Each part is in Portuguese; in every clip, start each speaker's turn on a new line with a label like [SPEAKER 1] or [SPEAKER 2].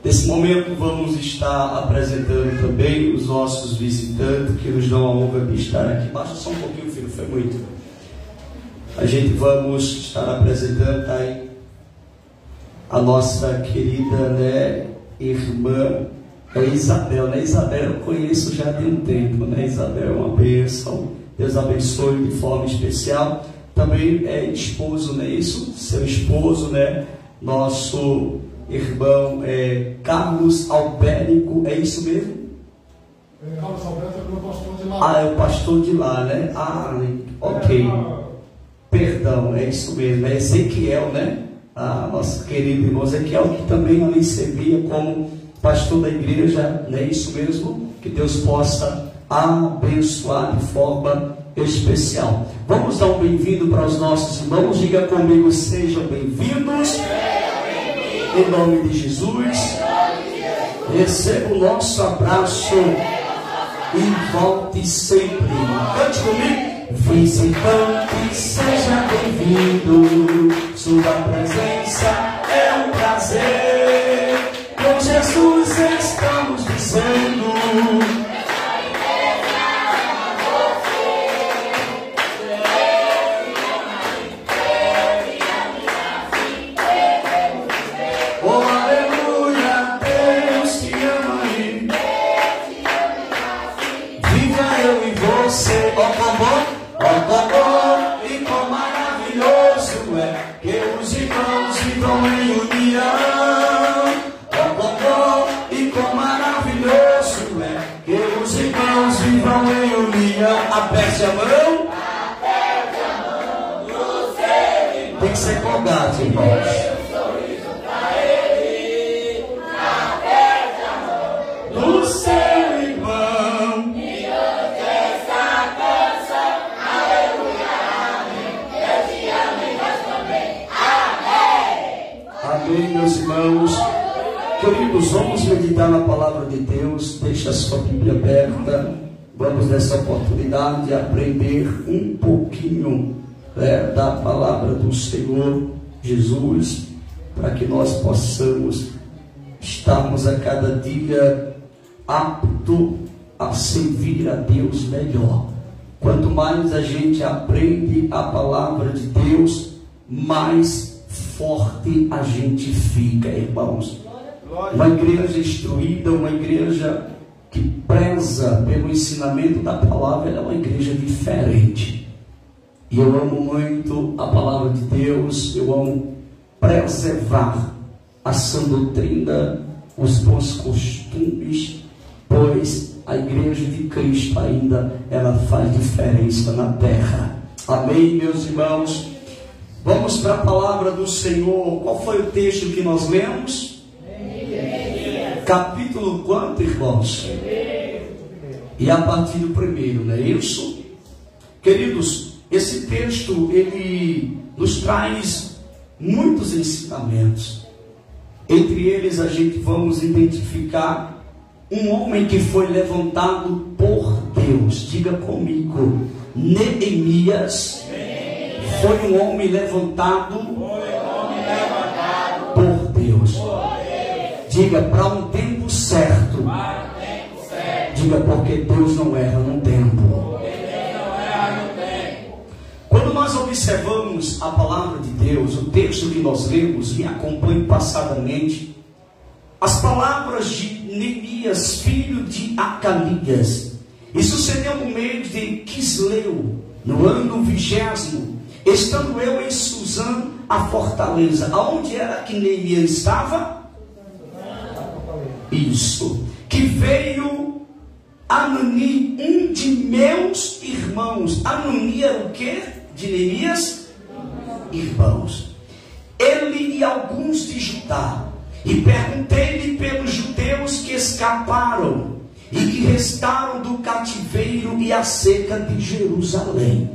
[SPEAKER 1] Nesse momento vamos estar apresentando também os nossos visitantes que nos dão a honra de estar aqui. Baixa só um pouquinho, filho, foi muito. A gente vamos estar apresentando aí a nossa querida, irmã Isabel, Isabel eu conheço já de um tempo, Isabel é uma bênção, Deus abençoe de forma especial. Também é esposo, não é isso? Seu esposo, nosso irmão Carlos Albérico, é isso mesmo?
[SPEAKER 2] Carlos Alberto é o pastor de lá.
[SPEAKER 1] É o pastor de lá, ok. Perdão, é isso mesmo, é Ezequiel, nosso querido irmão Ezequiel, que também ali servia como pastor da igreja, não é isso mesmo? Que Deus possa abençoar de forma especial. Vamos dar um bem-vindo para os nossos irmãos, diga comigo, sejam bem-vindos, em nome de Jesus, receba o nosso abraço e volte sempre. Cante comigo. Visitante, seja bem-vindo, sua presença é um prazer, com Jesus estamos dizendo. Oh, aleluia, Deus te ama e viva eu e você, e quão maravilhoso é que os irmãos vivam em união. E quão maravilhoso é que os irmãos vivam em união. Aperte a mão do seu irmão. Tem que ser colgado, irmãos. Do seu irmão. Amém, meus irmãos. Queridos, vamos meditar na palavra de Deus. Deixa a sua Bíblia aberta. Vamos nessa oportunidade aprender um pouquinho da palavra do Senhor Jesus, para que nós possamos estarmos a cada dia apto a servir a Deus melhor. Quanto mais a gente aprende a palavra de Deus, mais forte a gente fica, irmãos. Uma igreja instruída, uma igreja que preza pelo ensinamento da palavra, ela é uma igreja diferente. E eu amo muito a palavra de Deus, eu amo preservar a sã doutrina, os bons costumes, pois a igreja de Cristo ainda, ela faz diferença na terra. Amém, meus irmãos? Vamos para a palavra do Senhor. Qual foi o texto que nós lemos? Capítulo quanto, irmãos? E a partir do primeiro, não é isso? Queridos, esse texto, ele nos traz muitos ensinamentos. Entre eles, a gente vamos identificar um homem que foi levantado por Deus. Diga comigo, Neemias foi um homem levantado por Deus. Diga, para um tempo certo. Diga, porque Deus não erra no tempo. Quando nós observamos a palavra de Deus, o texto que nós lemos, e acompanho passadamente, as palavras de Neemias, filho de Acalias, isso sucedeu no mês de Quisleu, no ano 20º, estando eu em Suzã, a fortaleza. Aonde era que Neemias estava? Isso. Que veio Anani, um de meus irmãos. Anani era o que? De Neemias? Irmãos. Ele e alguns de Judá. E perguntei-lhe pelos judeus que escaparam e que restaram do cativeiro e acerca de Jerusalém.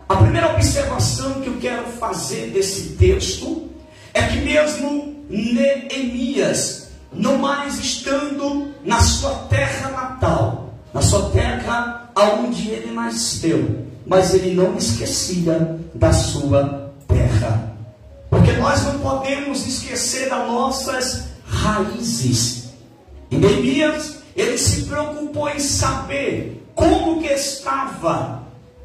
[SPEAKER 1] A primeira observação que eu quero fazer desse texto é que mesmo Neemias, não mais estando na sua terra natal, na sua terra aonde ele nasceu, mas ele não esquecia da sua terra. Porque nós não podemos esquecer das nossas raízes. E Neemias, ele se preocupou em saber como que estava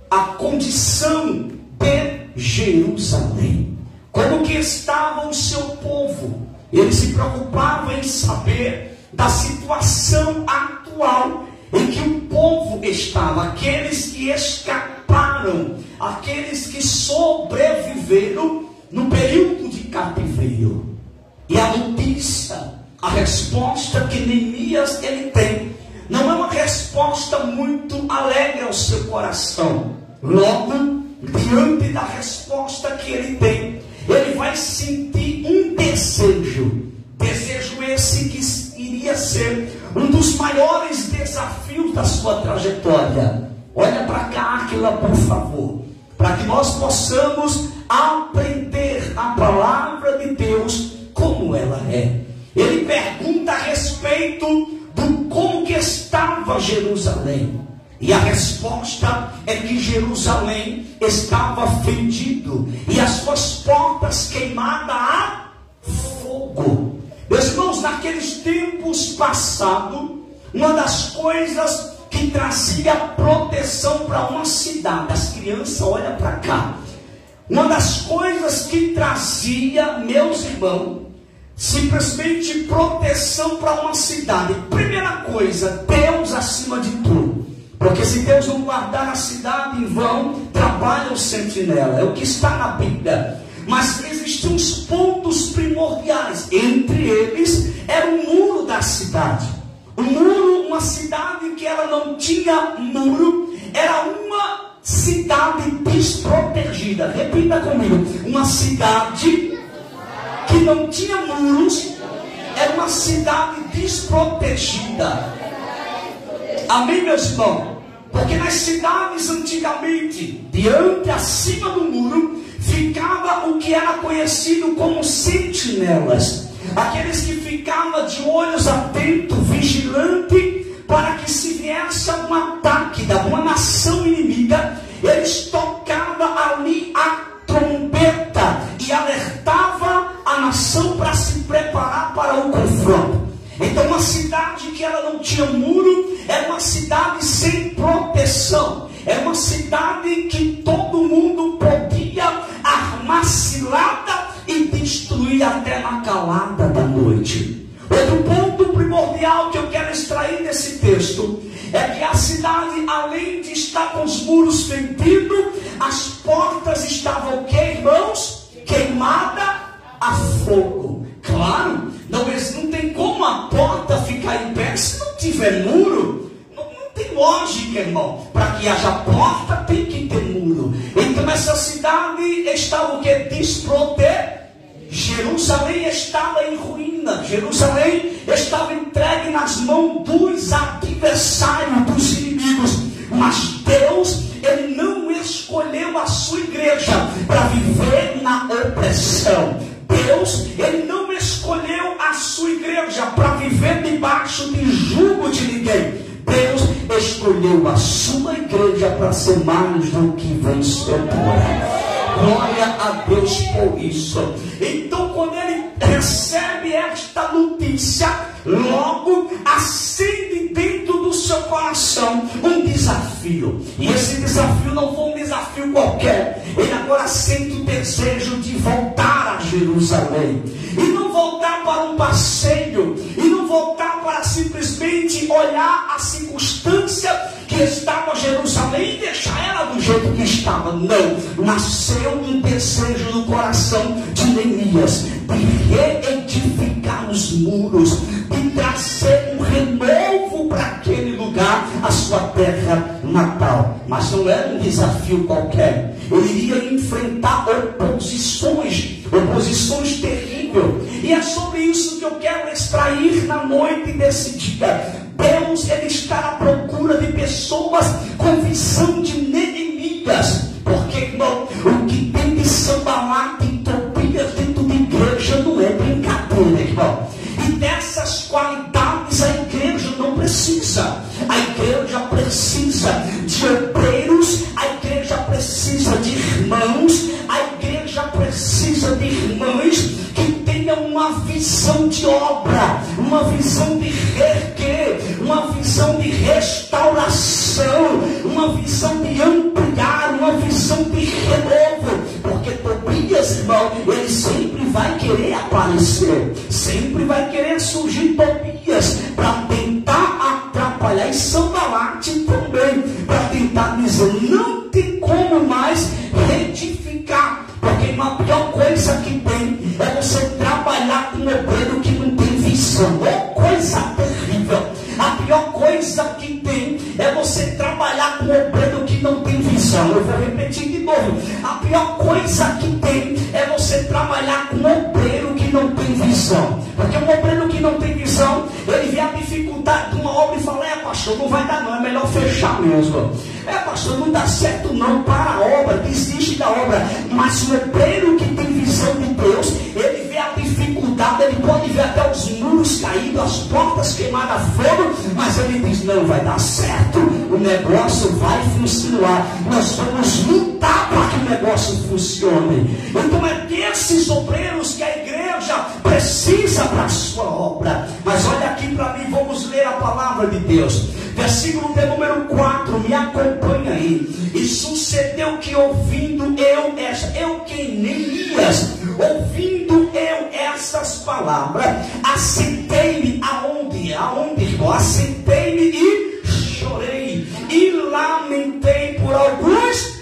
[SPEAKER 1] a condição de Jerusalém, como que estava o seu povo. Ele se preocupava em saber da situação atual em que o povo estava, aqueles que escaparam, aqueles que sobreviveram no período de cativeiro. E a notícia, a resposta que Neemias ele tem, não é uma resposta muito alegre ao seu coração. Logo, diante da resposta que ele tem, ele vai sentir um desejo esse que iria ser um dos maiores desafios da sua trajetória. Olha para cá, Áquila, por favor, para que nós possamos aprender a palavra de Deus como ela é. Ele pergunta a respeito do como que estava Jerusalém. E a resposta é que Jerusalém estava fendido e as suas portas queimadas a fogo. Meus irmãos, naqueles tempos passados, uma das coisas que trazia proteção para uma cidade, as crianças olham para cá, uma das coisas que trazia, meus irmãos, simplesmente proteção para uma cidade, primeira coisa, Deus acima de tudo. Porque se Deus não guardar a cidade, em vão trabalha o sentinela. É o que está na Bíblia. Mas existem uns pontos primordiais. Entre eles era o muro da cidade. O muro, uma cidade que ela não tinha muro, era uma cidade desprotegida. Repita comigo. Uma cidade que não tinha muros era uma cidade desprotegida. Amém, meus irmãos? Porque nas cidades antigamente, acima do muro, ficava o que era conhecido como sentinelas. Aqueles que ficavam de olhos atentos, vigilante, para que se viesse um ataque de uma nação inimiga, eles tocavam ali a trombeta e alertava a nação para se preparar para o confronto. Então uma cidade que ela não tinha muro, era uma cidade sem proteção, era uma cidade que todo mundo podia armar cilada e destruir até na calada da noite. Outro ponto primordial que eu quero extrair desse texto é que a cidade, além de estar com os muros fendidos, as portas estavam o que, irmãos? Queimada a fogo. Claro, não tem como a porta ficar em pé se não tiver muro. Não tem lógica, irmão. Para que haja porta tem que ter muro. Então essa cidade estava o que? Desprotegida. Jerusalém estava em ruína. Jerusalém estava entregue nas mãos dos adversários, dos inimigos. Mas Deus, Ele não escolheu a sua igreja para viver na opressão. Deus, Ele não escolheu a sua igreja para viver debaixo de jugo de ninguém. Deus escolheu a sua igreja para ser mais do que vencedora. Glória a Deus por isso. Então quando ele recebe esta notícia, logo acende dentro do seu coração um desafio. E esse desafio não foi um desafio qualquer. Ele agora sente o desejo de voltar a Jerusalém. E não voltar para um passeio. E não voltar para simplesmente olhar a circunstância que estava Jerusalém e deixar ela do jeito que estava. Não. Nasceu um desejo no coração de Neemias de reedificar os muros, de trazer um renovo para aquele lugar, a sua terra natal. Mas não era um desafio qualquer. Ele iria enfrentar oposições terríveis. E é sobre isso que eu quero extrair na noite desse dia. Deus, Ele está à procura de pessoas com visão de Neemias. Porque, irmão, o que tem de sambalate e Tobias dentro de igreja não é brincadeira, irmão. E dessas qualidades a igreja não precisa. A igreja precisa de obreiros, a igreja precisa de irmãos, a igreja precisa de irmãs que tenham uma visão de de obra, uma visão de reerguer, uma visão de restauração, uma visão de ampliar, uma visão de renovo. Porque Tobias, irmão, ele sempre vai querer aparecer, sempre vai querer surgir Tobias para tentar atrapalhar, e Sanbalate também, para tentar dizer: não tem como mais retificar. Porque a pior coisa que tem é você trabalhar com um obreiro que não tem visão. É coisa terrível. A pior coisa que tem é você trabalhar com um obreiro que não tem visão. Eu vou repetir de novo. A pior coisa que tem é você trabalhar com um obreiro que não tem visão. Porque um obreiro que não tem visão, ele vê a dificuldade de uma obra e fala: pastor, não vai dar não, é melhor fechar mesmo. Pastor, não dá certo não, para a obra, desiste da obra. Mas o obreiro que tem visão de Deus, ele vê a dificuldade, ele pode ver até os muros caídos, as portas queimadas a fogo, mas ele diz: não vai dar certo, o negócio vai funcionar, nós vamos lutar para que o negócio funcione. Então é desses obreiros que a igreja precisa para a sua obra. Mas olha aqui para mim, vamos ler a palavra de Deus. Versículo de número 4, me acompanha aí. E sucedeu que ouvindo Neemias, ouvindo eu essas palavras, assentei-me aonde, irmão? Assentei-me e chorei, e lamentei por alguns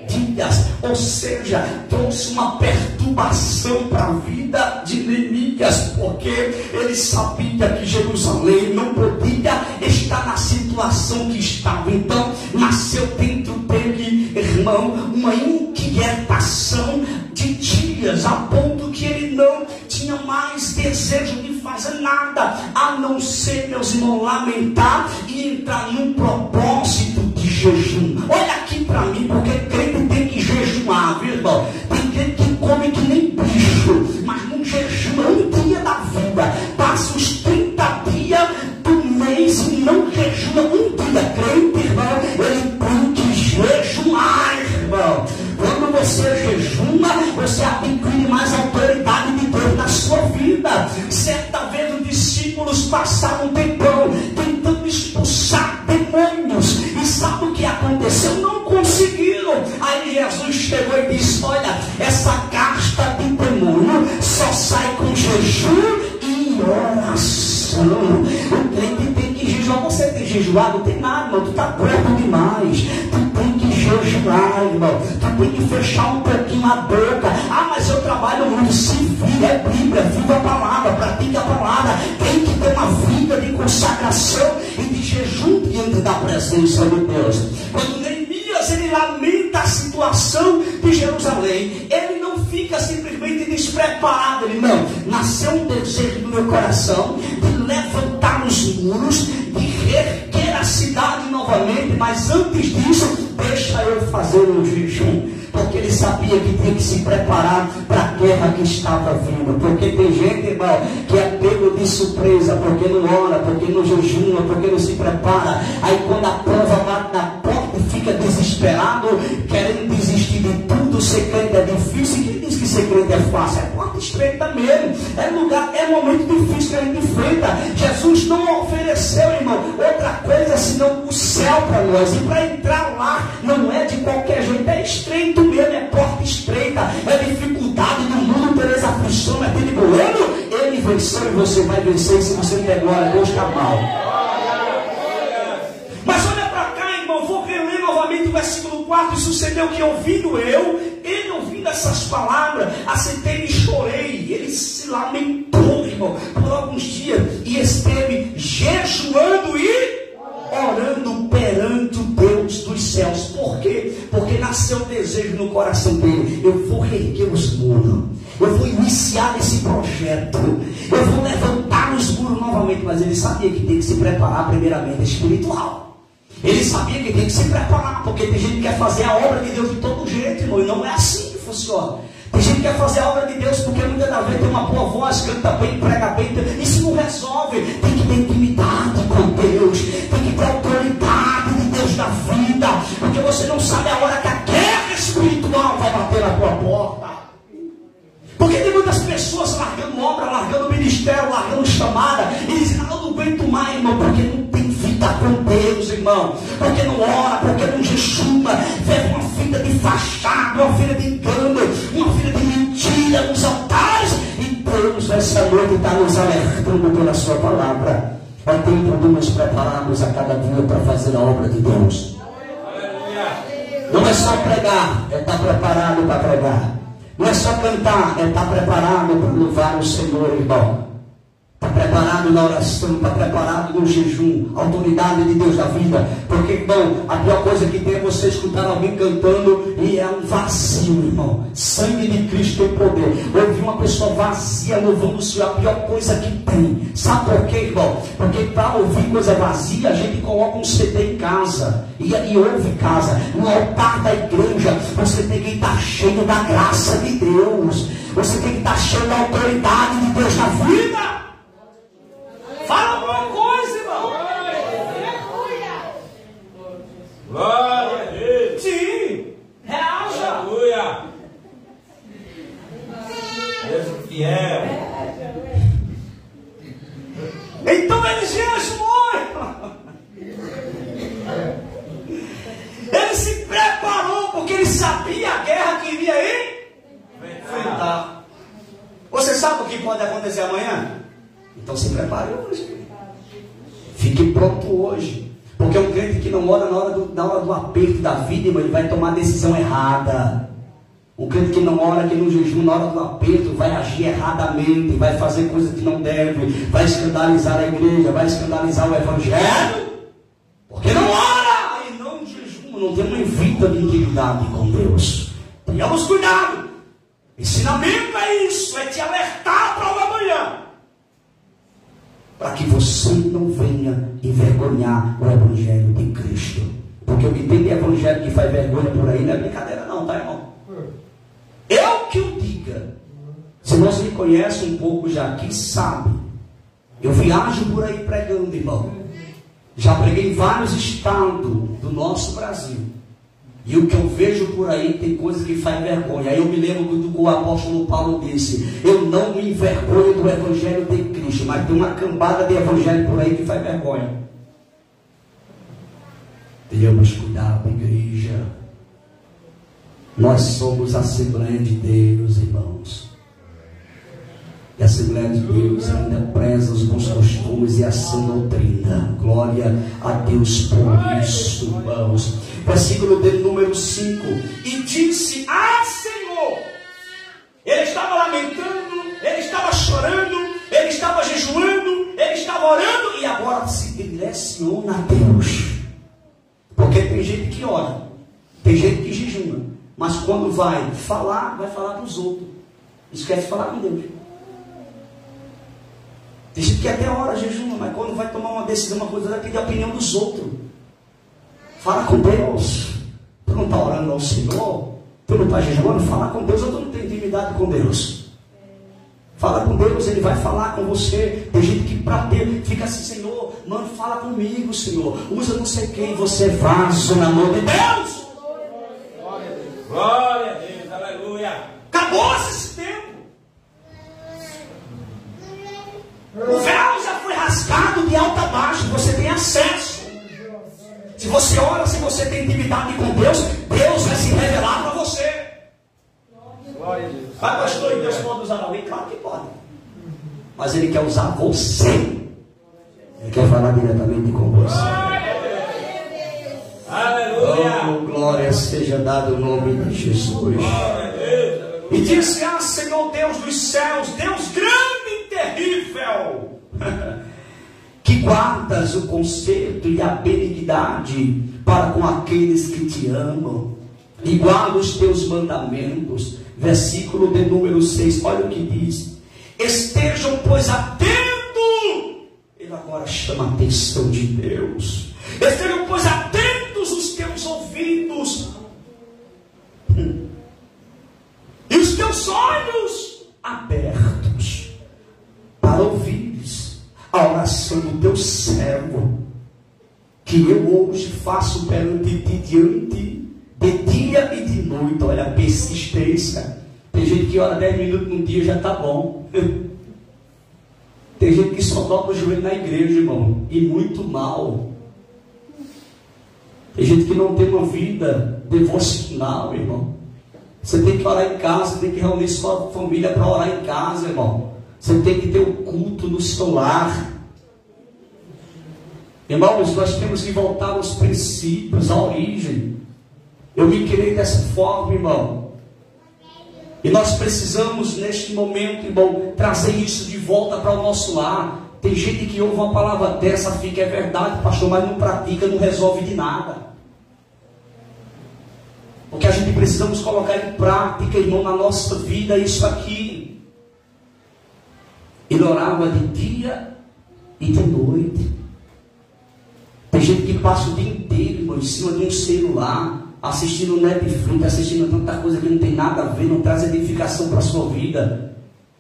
[SPEAKER 1] dias. Ou seja, trouxe uma perturbação para a vida de Neemias, porque ele sabia que Jerusalém não podia estar na situação que estava. Então nasceu dentro dele, irmão, uma inquietação de dias, a ponto que ele não tinha mais desejo de fazer nada, a não ser, meus irmãos, lamentar e entrar num propósito de jejum. Olha aqui para mim, porque crente tem que jejuar, viu, irmão? Tem crente que come que nem bicho, mas não jejua um dia da vida, passa os 30 dias do mês e não jejua um dia. Crente, irmão, ele tem que jejuar, irmão. Quando você jejuma, você adquire mais autoridade de Deus na sua vida. Certa vez os discípulos passaram um tempão tentando expulsar demônios, e sabe o que aconteceu? Não conseguiram. Aí Jesus chegou e disse: olha, essa casta de demônio só sai com jejum e oração. O crente tem que jejuar. Você tem jejuado? Não tem nada, irmão. Tu está gordo demais. Tu tem que jejuar, irmão. Tu tem que fechar um pouquinho a boca. Mas eu trabalho muito. Se vira, é Bíblia, viva a palavra, pratica a palavra. Tem que ter uma vida de consagração e de jejum diante da presença de Deus. Quando Neemias, ele lamenta a situação de Jerusalém, ele não fica simplesmente despreparado. Ele não, nasceu um desejo no meu coração de levantar os muros, de reerguer a cidade novamente, mas antes disso, deixa eu fazer um jejum. Porque ele sabia que tinha que se preparar para a guerra que estava vindo. Porque tem gente, irmão, que é pego de surpresa, porque não ora, porque não jejuma, porque não se prepara. Aí quando a prova bate na porta, fica desesperado, querendo desistir de tudo. Ser crente é difícil. Quem diz que ser crente é fácil? É porta estreita mesmo. É momento difícil que a gente enfrenta. Jesus não ofereceu, irmão, outra coisa senão o céu para nós. E para entrar lá não é de qualquer jeito, é estreito mesmo, é porta estreita, é dificuldade do mundo, tereis aflição, é perigoso. Ele venceu e você vai vencer. Se você der glória, Deus está mal. Mas olha para cá, irmão, vou reler novamente o versículo 4. E sucedeu que ouvindo ele ouvindo essas palavras, assentei e chorei. Ele se lamentou, irmão, por alguns dias, e esteve jejuando e orando perante o Deus dos céus. Por quê? Porque nasceu o desejo no coração dele: eu vou reerguer os muros, eu vou iniciar esse projeto, eu vou levantar os muros novamente. Mas ele sabia que tem que se preparar primeiramente espiritual. Ele sabia que tem que se preparar, porque tem gente que quer fazer a obra de Deus de todo jeito, irmão, e não é assim que funciona. Tem gente que quer fazer a obra de Deus porque muitas das vezes tem uma boa voz, canta bem, prega bem. Isso não resolve. Tem que ter intimidade com Deus, tem que ter autoridade de Deus na vida, porque você não sabe a hora que a guerra espiritual vai bater na tua porta. Porque tem muitas pessoas pessoas largando obra, largando ministério, largando chamada, e dizendo, eu não aguento mais, irmão, porque não tem vida com Deus, irmão, porque não ora, porque não jejuma, vive uma vida de fachada, uma vida de engano, uma vida de mentira nos altares. E Deus nessa noite está nos alertando pela sua palavra. É tempo de nos prepararmos a cada dia para fazer a obra de Deus. Não é só pregar, é estar preparado para pregar. Não é só cantar, é estar preparado para louvar o Senhor, irmão. Está preparado na oração, está preparado no jejum, autoridade de Deus da vida. Porque, irmão, a pior coisa que tem é você escutar alguém cantando e é um vazio, irmão. Sangue de Cristo tem poder. Ouvir uma pessoa vazia louvando o Senhor, a pior coisa que tem. Sabe por quê, irmão? Porque para ouvir coisa vazia, a gente coloca um CD em casa e ouve em casa. No altar da igreja, você tem que estar cheio da graça de Deus. Você tem que estar cheio da autoridade de Deus na vida. Fala alguma coisa, irmão.
[SPEAKER 3] Glória a Deus.
[SPEAKER 1] Sim. Reaja.
[SPEAKER 3] Aleluia. Deus é fiel.
[SPEAKER 1] Então ele jejuou. Ele se preparou porque ele sabia a guerra que iria enfrentar. Você sabe o que pode acontecer amanhã? Então se prepare hoje. Fique pronto hoje. Porque um crente que não ora na hora do aperto da vida, irmão, ele vai tomar a decisão errada. Um crente que não ora, que não jejum na hora do aperto, vai agir erradamente, vai fazer coisas que não deve, vai escandalizar a igreja, vai escandalizar o evangelho. Porque não ora e não jejum, não tem uma vida de intimidade com Deus. Tenhamos cuidado. Ensinamento é isso, é te alertar para o amanhã, para que você não venha envergonhar o Evangelho de Cristo. Porque o que tem de evangelho que faz vergonha por aí não é brincadeira não, tá, irmão? Eu que o diga. Se você me conhece um pouco já aqui, sabe. Eu viajo por aí pregando, irmão. Já preguei em vários estados do nosso Brasil. E o que eu vejo por aí tem coisa que faz vergonha. Aí eu me lembro do que o apóstolo Paulo disse: eu não me envergonho do evangelho de Cristo, mas tem uma cambada de evangelho por aí que faz vergonha. Tenhamos cuidado, igreja. Nós somos a Assembleia de Deus, irmãos. E a Assembleia de Deus ainda preza os bons costumes e a sã doutrina. Glória a Deus por isso, irmãos. Versículo de número 5. E disse: ah, Senhor. Ele estava lamentando, ele estava chorando, ele estava jejuando, ele estava orando e agora se direciona a Deus. Porque tem gente que ora, tem gente que jejuma, mas quando vai falar para os outros. Esquece de falar com Deus. Tem gente que até ora, jejuma, mas quando vai tomar uma decisão, uma coisa, vai pedir a opinião dos outros. Fala com Deus. Tu não está orando ao Senhor? Tu não está jejuando? Fala com Deus, ou tu não tem intimidade com Deus? Fala com Deus, Ele vai falar com você. Tem gente que para Deus fica assim: Senhor, mano, fala comigo, Senhor. Usa não sei quem, você é vaso na mão de Deus.
[SPEAKER 3] Glória a Deus, aleluia.
[SPEAKER 1] Acabou esse tempo. O véu já foi rasgado de alto a baixo. Você tem acesso. Se você ora, se você tem intimidade com Deus, Deus vai se revelar para você.
[SPEAKER 3] Glória a Deus.
[SPEAKER 1] Mas pastor, e Deus pode usar alguém? Claro que pode. Mas Ele quer usar você. Ele quer falar diretamente com você.
[SPEAKER 3] Aleluia.
[SPEAKER 1] Oh, glória seja dada o nome de Jesus. E disse: ah, Senhor Deus dos céus, Deus grande e terrível, que guardas o conserto e a benignidade para com aqueles que te amam, e guarda os teus mandamentos. Versículo de número 6, olha o que diz: estejam, pois, atentos. Ele agora chama a atenção de Deus. Estejam, pois, atentos os teus ouvidos e os teus olhos abertos para ouvires a oração do teu servo, que eu hoje faço perante ti diante de dia e de noite. Olha a persistência. Tem gente que ora 10 minutos num dia já está bom. Tem gente que só dobra o joelho na igreja, irmão, e muito mal. Tem gente que não tem uma vida devocional, irmão. Você tem que orar em casa, tem que reunir sua família para orar em casa, irmão. Você tem que ter o culto no seu lar. Irmãos, nós temos que voltar aos princípios, à origem. Eu me criei dessa forma, irmão. E nós precisamos, neste momento, irmão, trazer isso de volta para o nosso lar. Tem gente que ouve uma palavra dessa, fica, é verdade, pastor, mas não pratica, não resolve de nada. Porque a gente precisamos colocar em prática, irmão, na nossa vida isso aqui. Ele orava de dia e de noite. Tem gente que passa o dia inteiro, irmão, em cima de um celular, assistindo Netflix, assistindo tanta coisa que não tem nada a ver, não traz edificação para a sua vida.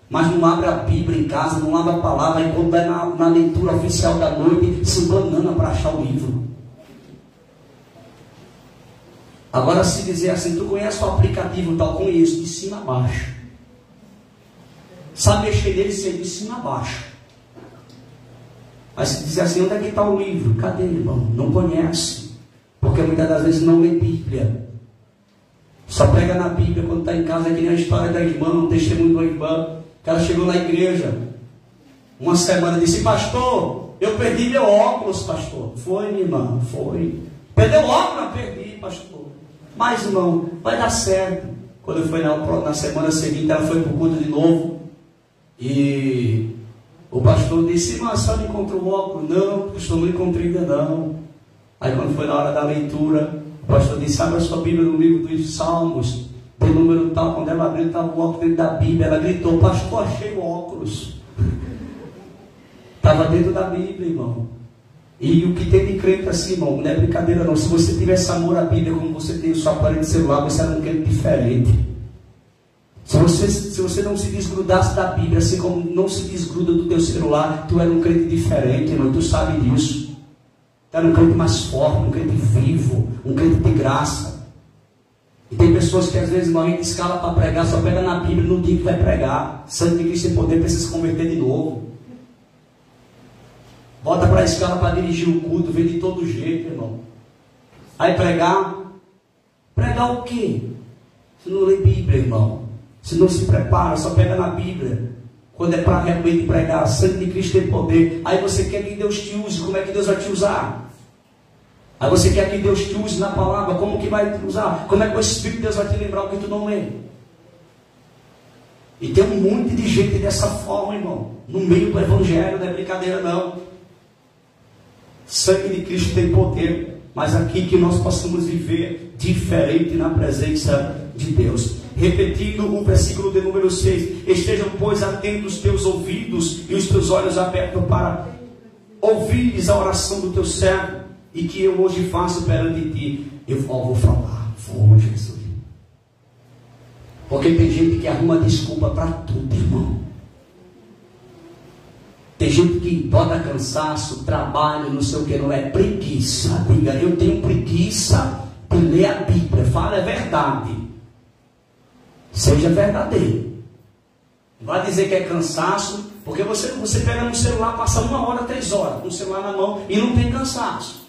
[SPEAKER 1] Mas não abre a Bíblia em casa, não abre a palavra, e quando vai na leitura oficial da noite, se banana para achar o livro. Agora, se dizer assim, tu conhece o aplicativo tal? Conheço, de cima a baixo. Sabe mexer nele, sei, de cima a baixo. Mas se dizer assim, onde é que está o livro? Cadê, irmão? Não conhece. Porque muitas das vezes não lê Bíblia. Só pega na Bíblia quando está em casa, é que nem a história da irmã, um testemunho da irmã, que ela chegou na igreja, uma semana, disse, pastor, eu perdi meu óculos, pastor. Foi, minha irmã, foi. Perdeu o óculos? Não, perdi, pastor. Mas, irmão, vai dar certo. Quando foi na semana seguinte, ela foi para o culto de novo. E o pastor disse, irmã, a senhora encontrou o óculos? Não, pastor, não encontrei ainda não. Aí quando foi na hora da leitura, o pastor disse, abre a sua Bíblia no livro dos Salmos, do número tal. Quando ela abriu, estava o óculos dentro da Bíblia. Ela gritou, pastor, achei o óculos. Estava dentro da Bíblia, irmão. E o que tem de crente assim, irmão, não é brincadeira não. Se você tivesse amor à Bíblia como você tem o seu aparelho celular, você era um crente diferente. Se você não se desgrudasse da Bíblia, assim como não se desgruda do teu celular, tu era um crente diferente, irmão, tu sabe disso. Tu era um crente mais forte, um crente vivo, um crente de graça. E tem pessoas que às vezes, irmão, a gente escala para pregar, só pega na Bíblia no dia que vai pregar. Santo de Cristo em poder, precisa se converter de novo. Volta para a escala para dirigir o culto, vem de todo jeito, irmão. Aí pregar o quê? Se não lê Bíblia, irmão. Se não se prepara, só pega na Bíblia. Quando é para realmente pregar, sangue de Cristo tem poder. Aí você quer que Deus te use, como é que Deus vai te usar? Aí você quer que Deus te use na palavra, como que vai te usar? Como é que o Espírito de Deus vai te lembrar o que tu não lê? E tem um monte de gente dessa forma, irmão. No meio do Evangelho, não é brincadeira não. Sangue de Cristo tem poder, mas aqui que nós possamos viver diferente na presença de Deus. Repetindo o versículo de número 6, estejam pois atentos os teus ouvidos e os teus olhos abertos para ouvires a oração do teu servo, e que eu hoje faço perante ti. Eu vou falar, vou, Jesus. Porque tem gente que arruma desculpa para tudo, irmão. Tem gente que bota cansaço, trabalho, não sei o que, não é preguiça. Diga, eu tenho preguiça de ler a Bíblia. Fala, é verdade. Seja verdadeiro. Não vai dizer que é cansaço, porque você pega no celular, passa 1 hora, 3 horas, com o celular na mão e não tem cansaço.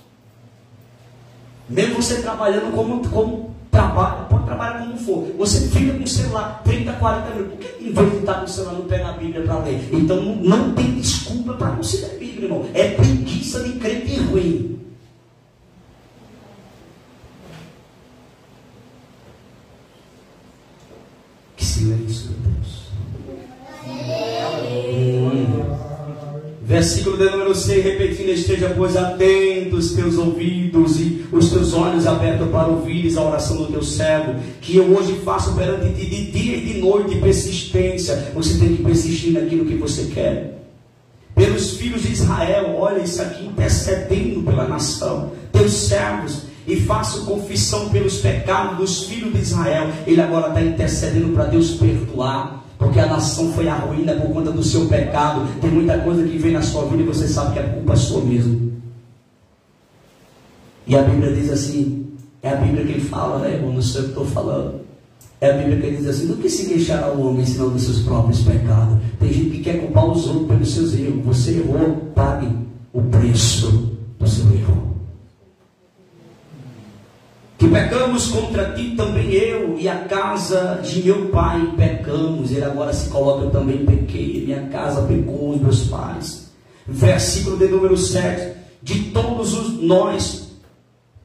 [SPEAKER 1] Mesmo você trabalhando como trabalha, pode trabalhar como for, você fica com o celular 30, 40 minutos. Por que em vez de estar com o celular não pega a Bíblia para ler? Então não tem desculpa para não se ler a Bíblia, irmão. É preguiça de crente ruim. Que silêncio, Deus. Versículo de número 6, repetindo, esteja pois atento os teus ouvidos e os teus olhos abertos para ouvires a oração do teu servo, que eu hoje faço perante ti de dia e de noite, persistência. Você tem que persistir naquilo que você quer. Pelos filhos de Israel, olha isso aqui, intercedendo pela nação, teus servos, e faço confissão pelos pecados dos filhos de Israel. Ele agora está intercedendo para Deus perdoar, porque a nação foi à ruína por conta do seu pecado. Tem muita coisa que vem na sua vida e você sabe que a culpa é sua mesmo. E a Bíblia diz assim, é a Bíblia que ele fala, né, irmão? Não sei o que estou falando. É a Bíblia que diz assim: do que se queixará o homem senão dos seus próprios pecados? Tem gente que quer culpar os outros pelos seus erros. Você errou, pague o preço do seu erro. Que pecamos contra ti também eu e a casa de meu pai pecamos. Ele agora se coloca: eu também pequei, minha casa pecou, os meus pais. Versículo de número 7: de todos nós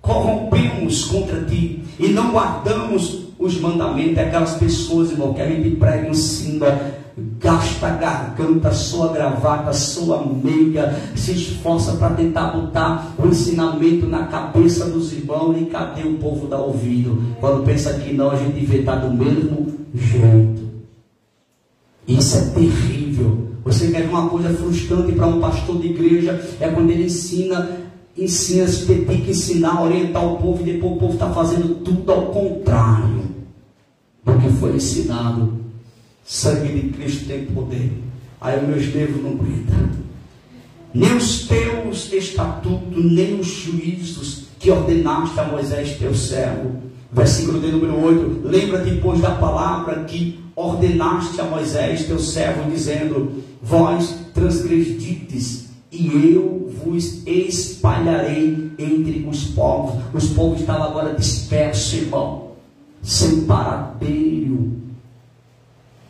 [SPEAKER 1] corrompemos contra ti e não guardamos os mandamentos. É aquelas pessoas, irmão, que a gente prega, ensina, gasta a garganta, soa gravata, soa meia, se esforça para tentar botar o ensinamento na cabeça dos irmãos, e cadê o povo dar ouvido? Quando pensa que não, a gente vê estar do mesmo jeito. Isso é terrível. Você quer ver uma coisa frustrante para um pastor de igreja? É quando ele ensina, se dedica a ensinar, orientar o povo, e depois o povo está fazendo tudo ao contrário do que foi ensinado. Sangue de Cristo tem poder. Aí os meus nervos não aguentam. Nem os teus estatutos, nem os juízos que ordenaste a Moisés teu servo. Versículo de número 8: lembra-te, pois, da palavra que ordenaste a Moisés teu servo, dizendo: vós transgredistes, e eu vos espalharei entre os povos. Os povos estavam agora dispersos, irmão, sem paradeiro.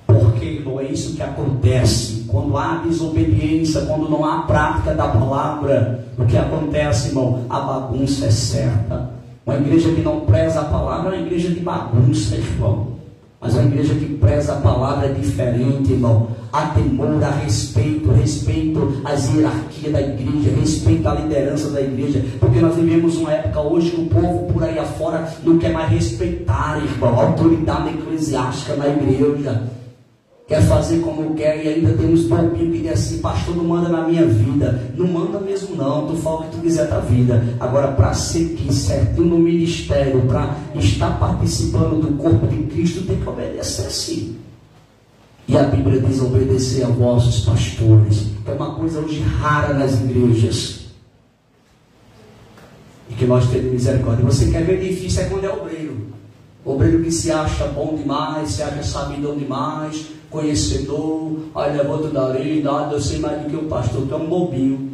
[SPEAKER 1] Porque, irmão, é isso que acontece quando há desobediência, quando não há prática da palavra. O que acontece, irmão? A bagunça é certa. Uma igreja que não preza a palavra é uma igreja de bagunça, irmão. Mas uma igreja que preza a palavra é diferente, irmão. Há temor, há respeito às hierarquias da igreja, respeito à liderança da igreja. Porque nós vivemos uma época hoje que o povo por aí afora não quer mais respeitar, irmão, a autoridade eclesiástica na igreja. Quer fazer como quer, e ainda temos bobinho que diz assim: pastor, não manda na minha vida. Não manda mesmo não, tu fala o que tu quiser da vida. Agora, para seguir certinho no ministério, para estar participando do corpo de Cristo, tem que obedecer sim. E a Bíblia diz: obedecer a vossos pastores, que é uma coisa hoje rara nas igrejas. E que nós temos misericórdia. Você quer ver difícil é quando é obreiro. Obreiro que se acha bom demais, se acha sabidão demais, conhecedor, aí levanta da areia, nada, eu sei mais do que o pastor, que é um bobinho.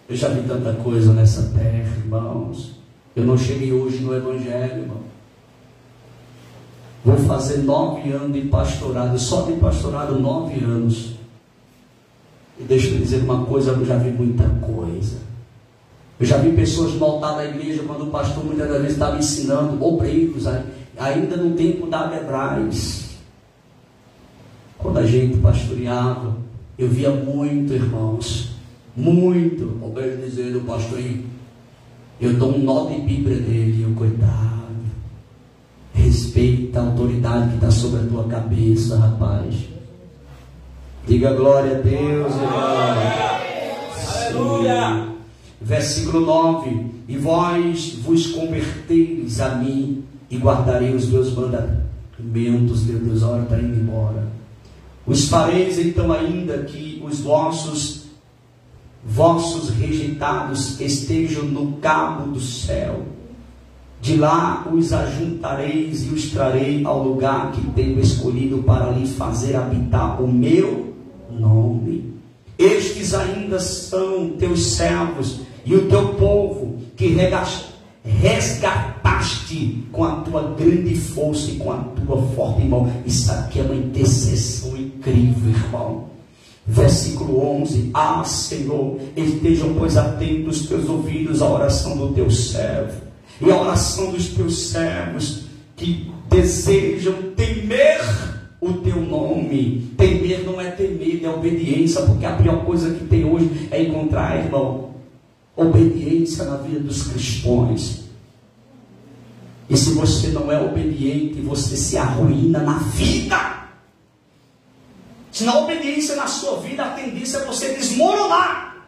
[SPEAKER 1] Eu já vi tanta coisa nessa terra, irmãos. Eu não cheguei hoje no Evangelho, irmão. Vou fazer 9 anos de pastorado, só de pastorado 9 anos. E deixa eu dizer uma coisa, eu já vi muita coisa. Eu já vi pessoas no altar da igreja, quando o pastor muitas das vezes estava ensinando, obreiros, ainda no tempo da Bebrais. Quando a gente pastoreava, eu via muito, irmãos, muito obreiro dizendo: pastor, eu dou um nó de Bíblia dele, eu, coitado. Respeita a autoridade que está sobre a tua cabeça, rapaz. Diga glória a Deus,
[SPEAKER 3] aleluia.
[SPEAKER 1] Versículo 9: e vós vos converteis a mim e guardarei os meus mandamentos. Meu Deus, a hora está indo embora. Os fareis então ainda que os vossos rejeitados estejam no cabo do céu. De lá os ajuntareis e os trarei ao lugar que tenho escolhido para lhe fazer habitar o meu nome. Estes ainda são teus servos e o teu povo, que resgataste com a tua grande força e com a tua forte mão. Isso aqui é uma intercessão incrível, irmão. Versículo 11: ah, Senhor, estejam pois atentos os teus ouvidos à oração do teu servo e à oração dos teus servos que desejam temer o teu nome. Temer não é temer, é obediência, porque a pior coisa que tem hoje é encontrar, irmão, obediência na vida dos cristãos. E se você não é obediente, você se arruína na vida. Se não há obediência na sua vida, a tendência é você desmoronar.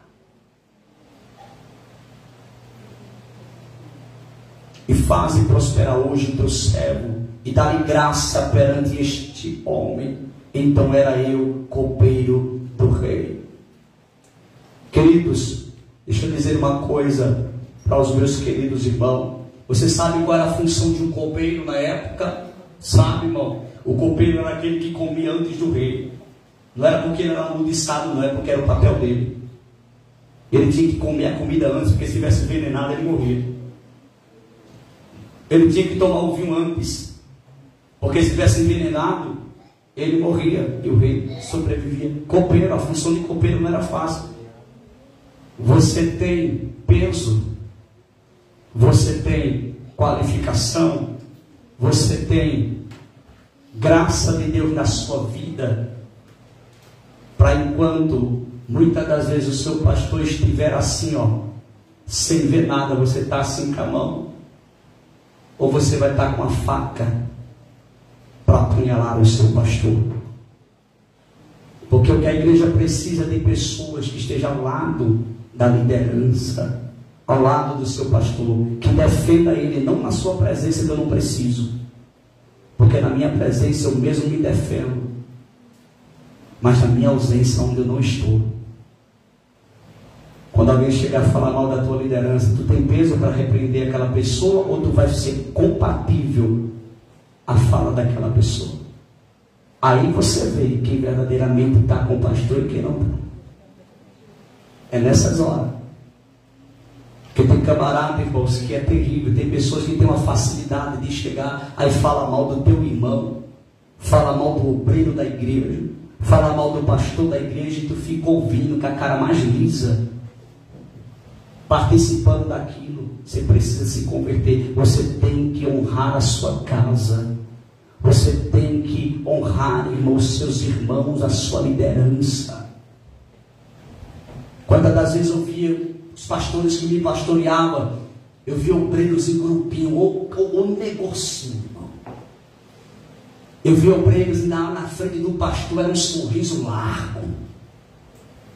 [SPEAKER 1] E faze prosperar hoje o teu servo, e dá-lhe graça perante este homem. Então era eu copeiro do rei. Queridos, deixa eu dizer uma coisa para os meus queridos irmãos. Você sabe qual era a função de um copeiro na época? Sabe, irmão? O copeiro era aquele que comia antes do rei. Não era porque ele era amaldiçoado, não é porque era o papel dele. Ele tinha que comer a comida antes, porque se tivesse envenenado ele morria. Ele tinha que tomar o vinho antes, porque se tivesse envenenado ele morria e o rei sobrevivia. Copeiro, a função de copeiro não era fácil. Você tem peso, você tem qualificação, você tem graça de Deus na sua vida, para enquanto muitas das vezes o seu pastor estiver assim, ó, sem ver nada, você está assim com a mão, ou você vai estar com a faca para apunhalar o seu pastor. Porque o que a igreja precisa de pessoas que estejam ao lado da liderança, ao lado do seu pastor, que defenda ele, não na sua presença, que eu não preciso, porque na minha presença eu mesmo me defendo, mas na minha ausência, onde eu não estou. Quando alguém chegar a falar mal da tua liderança, tu tem peso para repreender aquela pessoa, ou tu vai ser compatível à fala daquela pessoa? Aí você vê quem verdadeiramente está com o pastor e quem não está. É nessas horas. Porque tem camarada, irmãos, que é terrível. Tem pessoas que têm uma facilidade de chegar, aí fala mal do teu irmão, fala mal do obreiro da igreja, fala mal do pastor da igreja, e tu fica ouvindo com a cara mais lisa, participando daquilo. Você precisa se converter. Você tem que honrar a sua casa. Você tem que honrar, irmão, os seus irmãos, a sua liderança. Quantas das vezes eu via os pastores que me pastoreavam, eu via obreiros em grupinho, ou negocinho, irmão. Eu via obreiros na frente do pastor, era um sorriso largo.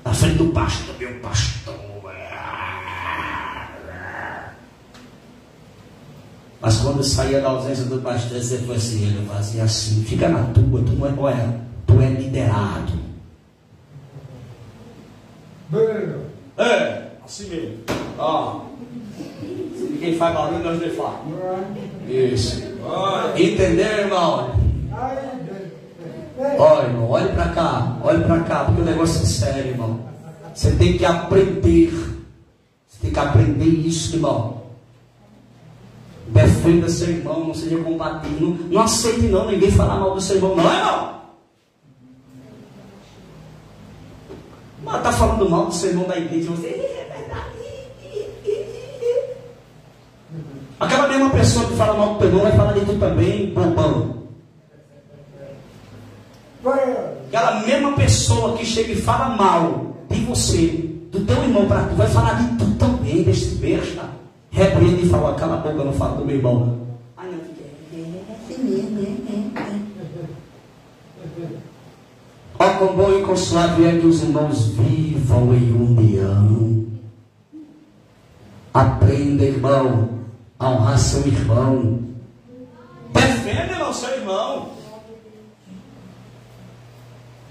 [SPEAKER 1] Na frente do pastor, meu pastor. Mas quando saía da ausência do pastor, você foi assim, ele fazia assim, fica na tua, tu é liderado. É, assim mesmo. Ó, quem faz barulho, nós não faz. Isso. Entendeu, irmão? Olha, irmão, olhe para cá, porque o negócio é sério, irmão. Você tem que aprender. Você tem que aprender isso, irmão. Defenda seu irmão, não seja combativo. Não aceite não ninguém falar mal do seu irmão, não, irmão. Mas está falando mal do seu irmão da igreja, você é verdade. Aquela mesma pessoa que fala mal do teu irmão vai falar de tu também, bobão. Aquela mesma pessoa que chega e fala mal de você, do teu irmão para tu, vai falar de tu também, desse besta. Repreende e fala, cala a boca, não fala do meu irmão. Aí eu fiquei, ó, quão bom e consolável é que os irmãos vivam em união. Aprenda, irmão, a honrar seu irmão. Defenda, irmão, seu irmão.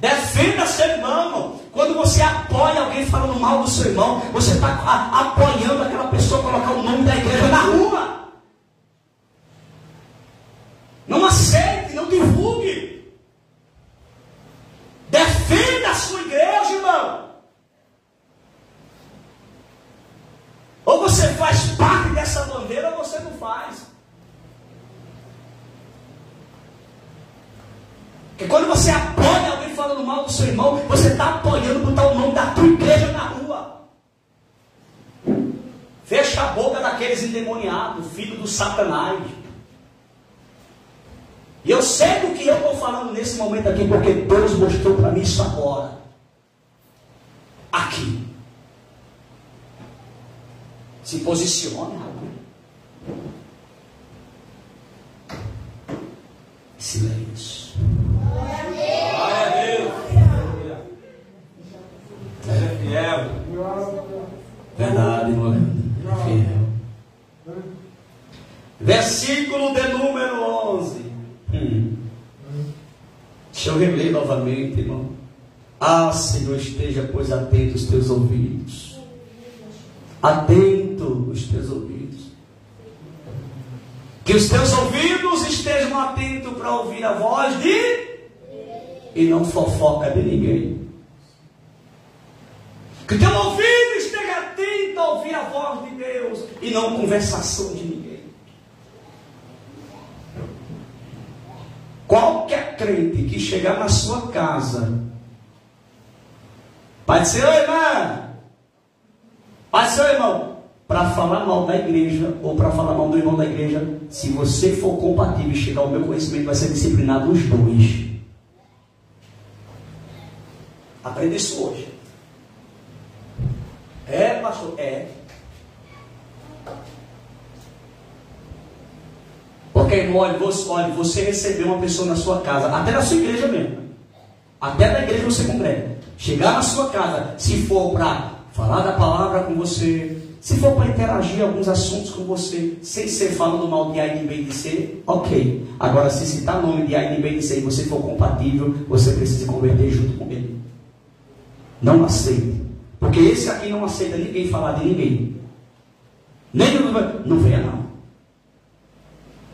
[SPEAKER 1] Defenda seu irmão. Quando você apoia alguém falando mal do seu irmão, você está apoiando aquela pessoa a colocar o nome da igreja na rua. Não aceite, não divulgue. Defenda a sua igreja, irmão. Ou você faz parte dessa bandeira ou você não faz. Porque quando você apoia alguém falando mal do seu irmão, você está apoiando botar o nome da tua igreja na rua. Fecha a boca daqueles endemoniados, filho do Satanás. E eu sei do que eu estou falando nesse momento aqui, porque Deus mostrou para mim isso agora. Aqui. Se posicione, rapaz. Silêncio.
[SPEAKER 3] Glória a Deus. Seja fiel.
[SPEAKER 1] Verdade, irmão. Fiel. Versículo de número 11. Deixa eu reler novamente, irmão. Ah, Senhor, esteja, pois, atento os teus ouvidos. Atento os teus ouvidos. Que os teus ouvidos estejam atentos para ouvir a voz de... E não fofoca de ninguém. Que teu ouvido esteja atento a ouvir a voz de Deus e não conversação de ninguém. Qualquer crente que chegar na sua casa, pode ser, ô irmã, pode ser, irmão, para falar mal da igreja ou para falar mal do irmão da igreja, se você for compatível e chegar ao meu conhecimento, vai ser disciplinado os dois. Aprenda isso hoje. É, pastor? É. Porque, irmão, olha, você recebeu uma pessoa na sua casa, até na sua igreja mesmo. Até na igreja você congrega. Chegar na sua casa, se for para falar da palavra com você, se for para interagir alguns assuntos com você, sem ser falando mal de A e de B e de C, ok. Agora, se citar nome de A e de B e de C e você for compatível, você precisa se converter junto com ele. Não aceite. Porque esse aqui não aceita ninguém falar de ninguém. Nem não venha não.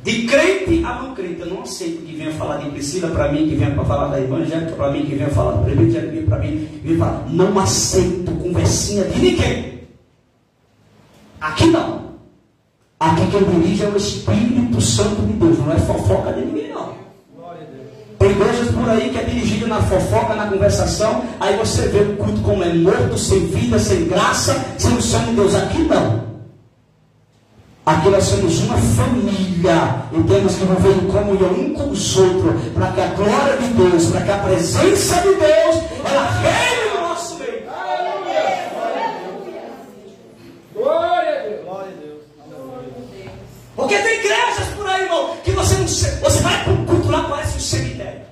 [SPEAKER 1] De crente a não crente, eu não aceito que venha falar de Priscila para mim, que venha para falar da evangélica para mim, que venha falar do presbiteriano para mim, que venha falar. Não aceito conversinha de ninguém. Aqui não. Aqui quem dirige é o Espírito Santo de Deus, não é fofoca de ninguém não. Tem igrejas por aí que é dirigida na fofoca, na conversação, aí você vê o culto como é morto, sem vida, sem graça, sem o sangue de Deus. Aqui não. Aqui nós somos uma família e temos que viver em comunhão um com os outros, para que a glória de Deus, para que a presença de Deus, ela reine no nosso meio.
[SPEAKER 2] Glória a Deus.
[SPEAKER 3] Glória a Deus.
[SPEAKER 1] Porque tem igrejas por aí, irmão, que você não sei, você vai para um culto lá, parece um cemitério.